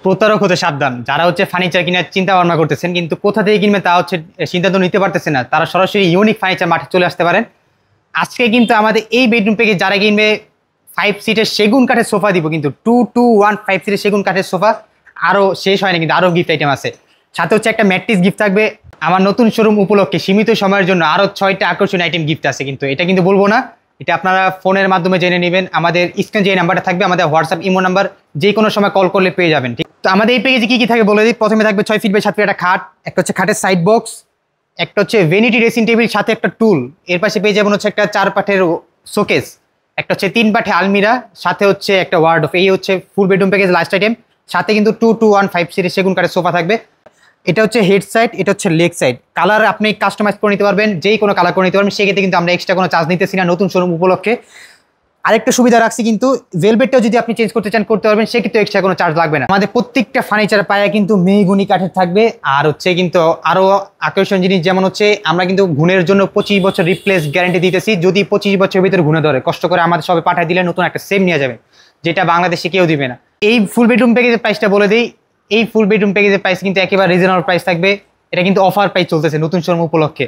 প্রতারক হতে সাবধান। যারা হচ্ছে ফার্নিচার কেনার চিন্তা ভাবনা করতেছেন কিন্তু কোথা থেকে কিনবে তা হচ্ছে সিদ্ধান্ত নিতে পারতেছে না, তারা সরাসরি ইউনিক ফার্নিচার মাঠে চলে আসতে পারেন। আজকে কিন্তু আমাদের এই বেডরুম প্যাকেজ যারা কিনবে 5 সিটের সেগুন কাঠের সোফা দিব, কিন্তু 2215 সিটের সেগুন কাঠের সোফা। আরও শেষ হয়নি, কিন্তু আরও গিফট আইটেম আছে। সাথে হচ্ছে একটা ম্যাট্রিক্স গিফট থাকবে। আমার নতুন শোরুম উপলক্ষে সীমিত সময়ের জন্য আরও 6টা আকর্ষণীয় আইটেম গিফট আছে, কিন্তু এটা কিন্তু বলবো না, এটা আপনারা ফোনের মাধ্যমে জেনে নেবেন। আমাদের স্ক্রিনে যে নাম্বারটা থাকবে, আমাদের হোয়াটসঅ্যাপ ইমো নাম্বার, যে কোনো সময় কল করলে পেয়ে যাবেন। ঠিক তো আমাদের এই প্যাকেজে কি থাকে বলে দিই। প্রথমে থাকবে 6 ফিট বাই 7 ফিট একটা খাট, একটা হচ্ছে খাটের সাইড বক্স, একটা হচ্ছে ভ্যানিটি ড্রেসিং টেবিল, সাথে একটা টুল। এর পাশে পেয়ে যাবেন হচ্ছে একটা 4 পাটের শোকেস, একটা হচ্ছে 3 পাটে আলমিরা, সাথে হচ্ছে একটা ওয়ার্ডরোব। এই হচ্ছে full bedroom package last item. সাথে কিন্তু 2215 সিরিজ সেগুন কাঠের সোফা থাকবে। এটা হচ্ছে হেড সাইড, এটা হচ্ছে লেগ সাইড। কালার আপনি কাস্টমাইজ করে নিতে পারবেন, যেই কোনো কালার করে নিতে পারবেন। সেক্ষেত্রে কিন্তু আমরা এক্সট্রা কোনো চার্জ নিতেছি না নতুন শোরুম উপলক্ষে। আরেকটা সুবিধা রাখছি, কিন্তু ভেলভেটটাও যদি আপনি চেঞ্জ করতে চান করতে পারবেন, সেক্ষেত্রে এক্সট্রা কোনো চার্জ লাগবে না। আমাদের প্রত্যেকটা ফার্নিচার পায়া কিন্তু মেহগুনি কাঠের থাকবে। আর হচ্ছে কিন্তু আরও আকর্ষণ জিনিস, যেমন হচ্ছে আমরা কিন্তু গুণের জন্য 25 বছর রিপ্লেস গ্যারান্টি দিতেছি। যদি 25 বছরের ভিতরে গুণে ধরে, কষ্ট করে আমাদের সবাই পাঠিয়ে দিলে নতুন একটা সেম নিয়ে যাবে, যেটা বাংলাদেশে কেউ দিবে না। এই ফুল বেডরুম প্যাকেজের প্রাইসটা বলে দিই। এই ফুল বেডরুম প্যাকেজের প্রাইস কিন্তু একেবারে রিজনেবল প্রাইস থাকবে। এটা কিন্তু অফার প্রাইস চলতেছে নতুন শোরুম উপলক্ষে,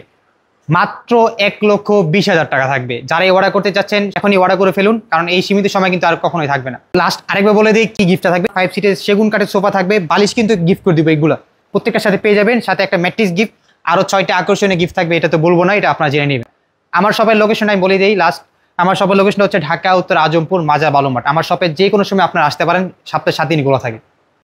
মাত্র 1,20,000 টাকা থাকবে। যারা এই অর্ডার করতে চাচ্ছেন এখনই অর্ডার করে ফেলুন, কারণ এই সীমিত সময় কিন্তু আর কখনোই থাকবে না। লাস্ট আরেকবার বলে দিই কি গিফটটা থাকবে। 5 সিটের সেগুন কাঠের সোফা থাকবে, বালিশ কিন্তু গিফট করে দিব। এইগুলো প্রত্যেকটার সাথে পেয়ে যাবেন, সাথে একটা ম্যাট্রিক্স গিফট, আরও 6টা আকর্ষণীয় গিফট থাকবে। এটা তো বলবো না, এটা আপনারা জেনে নেবেন। আমার শপের লোকেশনটা আমি বলে দিই লাস্ট। আমার শপের লোকেশনটা হচ্ছে ঢাকা উত্তর আজমপুর মাজা বালুমাঠ। আমার শপে যে কোনো সময় আপনারা আসতে পারেন, সপ্তাহে 7 দিন খোলা থাকে।